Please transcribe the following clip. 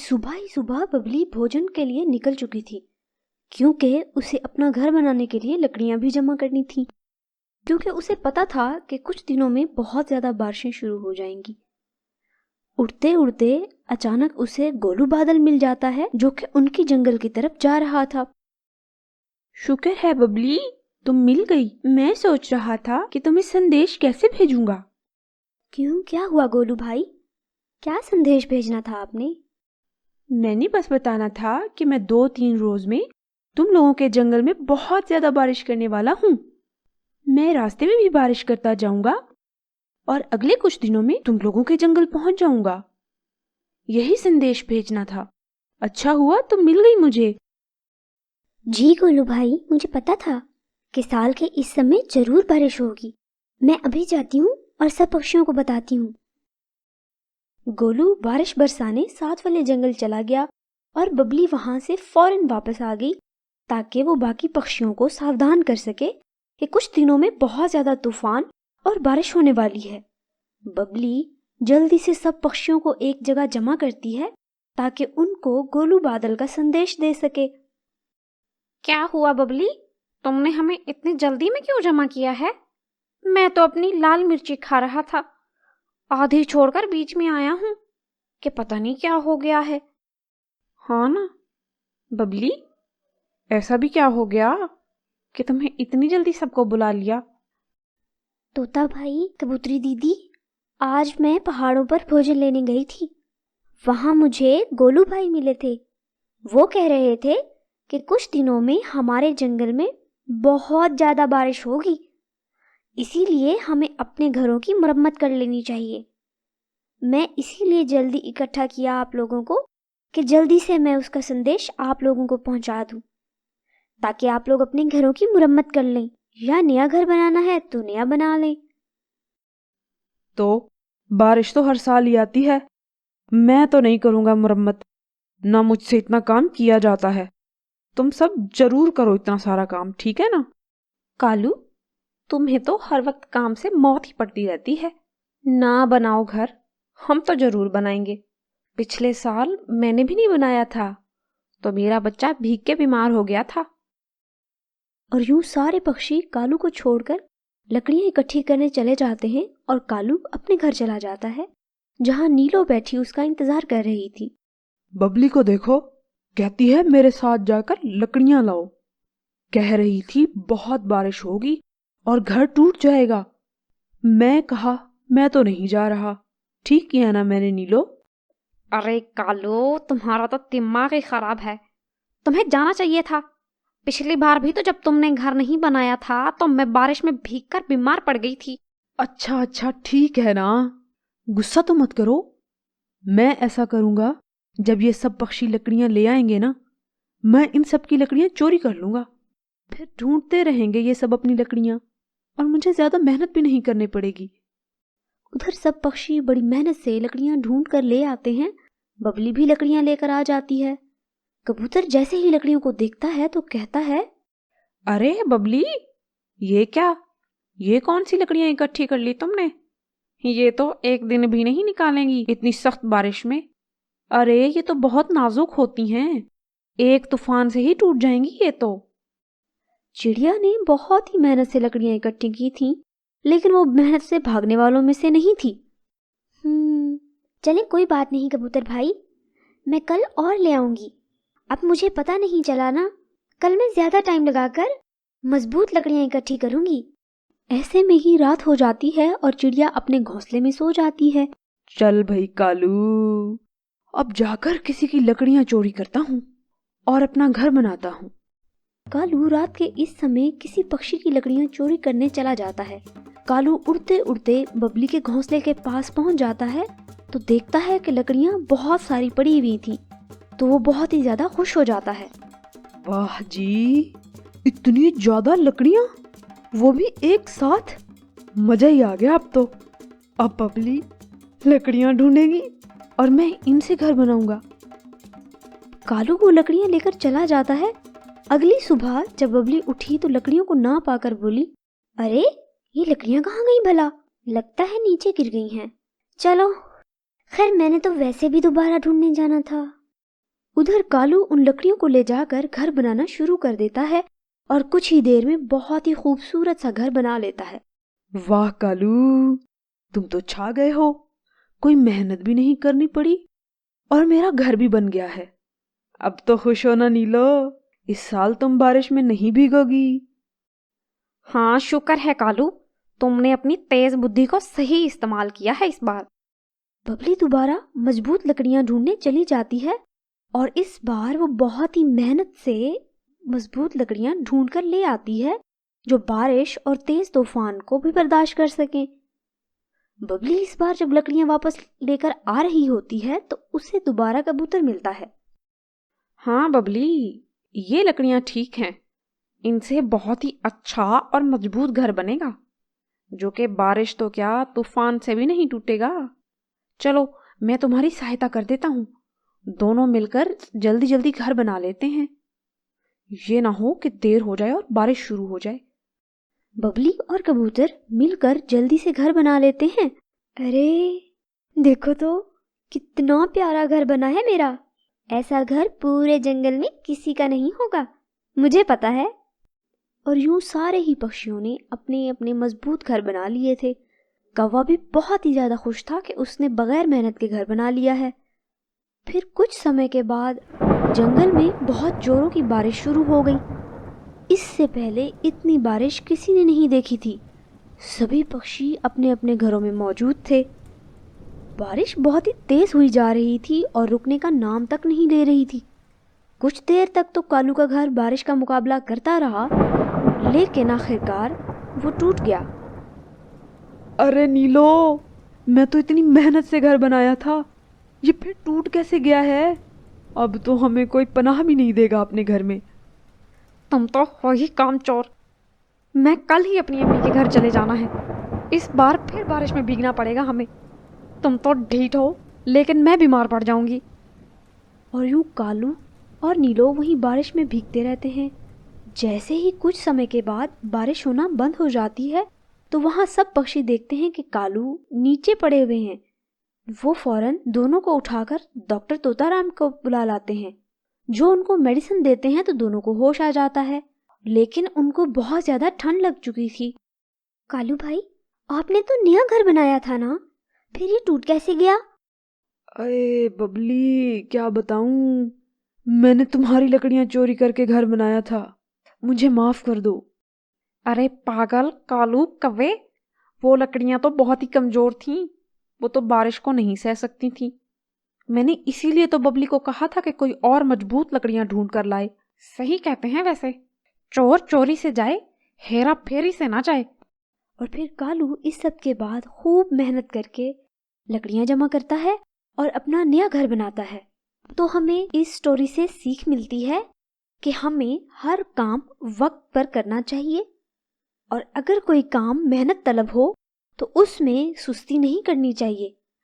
सुबह ही सुबह बबली भोजन के लिए निकल चुकी थी, क्योंकि उसे अपना घर बनाने के लिए लकड़ियां भी जमा करनी थी, क्योंकि उसे पता था कि कुछ दिनों में बहुत ज्यादा बारिशें शुरू हो जाएंगी। उड़ते उड़ते अचानक उसे गोलू बादल मिल जाता है, जो कि उनकी जंगल की तरफ जा रहा था। शुक्र है बबली, तुम मिल गई। मैं सोच रहा था कि तुम्हें संदेश कैसे भेजूंगा। क्यों, क्या हुआ गोलू भाई? क्या संदेश भेजना था आपने? मैंने बस बताना था कि मैं 2-3 रोज में तुम लोगों के जंगल में बहुत ज्यादा बारिश करने वाला हूँ। मैं रास्ते में भी बारिश करता जाऊंगा और अगले कुछ दिनों में तुम लोगों के जंगल पहुंच जाऊंगा। यही संदेश भेजना था। अच्छा हुआ तुम मिल गई मुझे। जी गोलू भाई, मुझे पता था कि साल के इस समय जरूर बारिश होगी। मैं अभी जाती हूँ और सब पक्षियों को बताती हूँ। गोलू बारिश बरसाने साथ वाले जंगल चला गया और बबली वहां से फौरन वापस आ गई, ताकि वो बाकी पक्षियों को सावधान कर सके कि कुछ दिनों में बहुत ज्यादा तूफान और बारिश होने वाली है। बबली जल्दी से सब पक्षियों को एक जगह जमा करती है ताकि उनको गोलू बादल का संदेश दे सके। क्या हुआ बबली, तुमने हमें इतनी जल्दी में क्यों जमा किया है? मैं तो अपनी लाल मिर्ची खा रहा था, आधी छोड़कर बीच में आया हूँ कि पता नहीं क्या हो गया है। हाँ ना बबली, ऐसा भी क्या हो गया कि तुम्हें इतनी जल्दी सबको बुला लिया? तोता भाई, कबूतरी दीदी, आज मैं पहाड़ों पर भोजन लेने गई थी। वहां मुझे गोलू भाई मिले थे। वो कह रहे थे कि कुछ दिनों में हमारे जंगल में बहुत ज्यादा बारिश होगी, इसीलिए हमें अपने घरों की मरम्मत कर लेनी चाहिए। मैं इसीलिए जल्दी इकट्ठा किया आप लोगों को कि जल्दी से मैं उसका संदेश आप लोगों को पहुंचा दूं, ताकि आप लोग अपने घरों की मुरम्मत कर लें, या नया घर बनाना है तो नया बना लें। तो बारिश तो हर साल ही आती है, मैं तो नहीं करूंगा मुरम्मत, ना मुझसे इतना काम किया जाता है। तुम सब जरूर करो इतना सारा काम, ठीक है ना? कालू, तुम्हें तो हर वक्त काम से मौत ही पड़ती रहती है। ना बनाओ घर, हम तो जरूर बनाएंगे। पिछले साल मैंने भी नहीं बनाया था तो मेरा बच्चा भीग के बीमार हो गया था। और यूं सारे पक्षी कालू को छोड़कर लकड़ियां इकट्ठी करने चले जाते हैं और कालू अपने घर चला जाता है, जहां नीलो बैठी उसका इंतजार कर रही थी। बबली को देखो, कहती है मेरे साथ जाकर लकड़ियां लाओ। कह रही थी बहुत बारिश होगी और घर टूट जाएगा। मैं कहा मैं तो नहीं जा रहा। ठीक किया ना मैंने नीलो? अरे कालू, तुम्हारा तो दिमाग ही खराब है। तुम्हें जाना चाहिए था। पिछली बार भी तो जब तुमने घर नहीं बनाया था तो मैं बारिश में भीगकर बीमार पड़ गई थी। अच्छा अच्छा ठीक है ना, गुस्सा तो मत करो। मैं ऐसा करूंगा, जब ये सब पक्षी लकड़ियां ले आएंगे ना, मैं इन सब की लकड़ियां चोरी कर लूंगा। फिर ढूंढते रहेंगे ये सब अपनी लकड़ियां और मुझे ज्यादा मेहनत भी नहीं करनी पड़ेगी। उधर सब पक्षी बड़ी मेहनत से लकड़ियां ढूंढ कर ले आते हैं। बबली भी लकड़ियां लेकर आ जाती है। कबूतर जैसे ही लकड़ियों को देखता है तो कहता है, अरे बबली, ये क्या, ये कौन सी लकड़ियां इकट्ठी कर ली तुमने? ये तो एक दिन भी नहीं निकालेंगी इतनी सख्त बारिश में। अरे ये तो बहुत नाजुक होती हैं, एक तूफान से ही टूट जाएंगी ये तो। चिड़िया ने बहुत ही मेहनत से लकड़ियां इकट्ठी की थी, लेकिन वो मेहनत से भागने वालों में से नहीं थी। चले कोई बात नहीं कबूतर भाई, मैं कल और ले आऊंगी। अब मुझे पता नहीं चला ना, कल मैं ज्यादा टाइम लगाकर मजबूत लकड़ियां इकट्ठी करूंगी। ऐसे में ही रात हो जाती है और चिड़िया अपने घोंसले में सो जाती है। चल भाई कालू, अब जाकर किसी की लकड़ियां चोरी करता हूँ और अपना घर बनाता हूँ। कालू रात के इस समय किसी पक्षी की लकड़ियां चोरी करने चला जाता है। कालू उड़ते उड़ते बबली के घोंसले के पास पहुंच जाता है तो देखता है कि लकड़ियां बहुत सारी पड़ी हुई थी, तो वो बहुत ही ज्यादा खुश हो जाता है। वाह जी, इतनी ज्यादा लकड़ियां, वो भी एक साथ, मजा ही आ गया अब तो। अब बबली लकड़ियां ढूंढेगी और मैं इनसे घर बनाऊंगा। कालू वो लकड़ियां लेकर चला जाता है। अगली सुबह जब बबली उठी तो लकड़ियों को ना पाकर बोली, अरे ये लकड़ियां कहाँ गई भला? लगता है नीचे गिर गई हैं। चलो, खैर मैंने तो वैसे भी दोबारा ढूंढने जाना था। उधर कालू उन लकड़ियों को ले जाकर घर बनाना शुरू कर देता है और कुछ ही देर में बहुत ही खूबसूरत सा घर बना लेता है। वाह कालू, तुम तो छा गए हो। कोई मेहनत भी नहीं करनी पड़ी और मेरा घर भी बन गया है। अब तो खुश हो ना नीलो, इस साल तुम बारिश में नहीं भीगोगी। हाँ, शुक्र है कालू, तुमने अपनी तेज बुद्धि को सही इस्तेमाल किया है इस बार। बबली दोबारा मजबूत लकड़ियां ढूंढने चली जाती है और इस बार वो बहुत ही मेहनत से मजबूत लकड़ियां ढूंढ कर ले आती है जो बारिश और तेज तूफान को भी बर्दाश्त कर सकें। बबली इस बार जब लकड़ियां वापस लेकर आ रही होती है तो उसे दोबारा कबूतर मिलता है। हाँ बबली, ये लकड़ियां ठीक हैं। इनसे बहुत ही अच्छा और मजबूत घर बनेगा, जो कि बारिश तो क्या तूफान से भी नहीं टूटेगा। चलो, मैं तुम्हारी सहायता कर देता हूँ। दोनों मिलकर जल्दी जल्दी घर बना लेते हैं। ये ना हो कि देर हो जाए और बारिश शुरू हो जाए। बबली और कबूतर मिलकर जल्दी से घर बना लेते हैं। अरे देखो तो कितना प्यारा घर बना है मेरा। ऐसा घर पूरे जंगल में किसी का नहीं होगा, मुझे पता है। और यूं सारे ही पक्षियों ने अपने अपने मजबूत घर बना लिए थे। कौवा भी बहुत ही ज्यादा खुश था कि उसने बगैर मेहनत के घर बना लिया है। फिर कुछ समय के बाद जंगल में बहुत जोरों की बारिश शुरू हो गई। इससे पहले इतनी बारिश किसी ने नहीं देखी थी। सभी पक्षी अपने अपने घरों में मौजूद थे। बारिश बहुत ही तेज हुई जा रही थी और रुकने का नाम तक नहीं ले रही थी। कुछ देर तक तो कालू का घर बारिश का मुकाबला करता रहा, लेकिन आखिरकार वो टूट गया। अरे नीलो, मैं तो इतनी मेहनत से घर बनाया था, ये फिर टूट कैसे गया है? अब तो हमें कोई पनाह भी नहीं देगा अपने घर में। तुम तो हो ही कामचोर। मैं कल ही अपनी अम्मी के घर चले जाना है। इस बार फिर बारिश में भीगना पड़ेगा हमें। तुम तो ढीठ हो, लेकिन मैं बीमार पड़ जाऊंगी। और यूं कालू और नीलो वहीं बारिश में भीगते रहते हैं। जैसे ही कुछ समय के बाद बारिश होना बंद हो जाती है तो वहां सब पक्षी देखते हैं कि कालू नीचे पड़े हुए हैं। वो फौरन दोनों को उठाकर डॉक्टर तोताराम को बुला लाते हैं, जो उनको मेडिसिन देते हैं तो दोनों को होश आ जाता है। लेकिन उनको बहुत ज्यादा ठंड लग चुकी थी। कालू भाई, आपने तो नया घर बनाया था ना, फिर ये टूट कैसे गया? अरे बबली, क्या बताऊं, मैंने तुम्हारी लकड़ियां चोरी करके घर बनाया था, मुझे माफ कर दो। अरे पागल कालू कव्वे, वो लकड़ियां तो बहुत ही कमजोर थीं। वो तो बारिश को नहीं सह सकती थीं। मैंने इसीलिए तो बबली को कहा था कि कोई और मजबूत लकड़ियां ढूंढ कर लाए। सही कहते हैं वैसे, चोर चोरी से जाए, हेरा फेरी से ना जाए। और फिर कालू इस सब के बाद खूब मेहनत करके लकड़ियां जमा करता है और अपना नया घर बनाता है। तो हमें इस स्टोरी से सीख मिलती है कि हमें हर काम वक्त पर करना चाहिए और अगर कोई काम मेहनत तलब हो तो उसमें सुस्ती नहीं करनी चाहिए।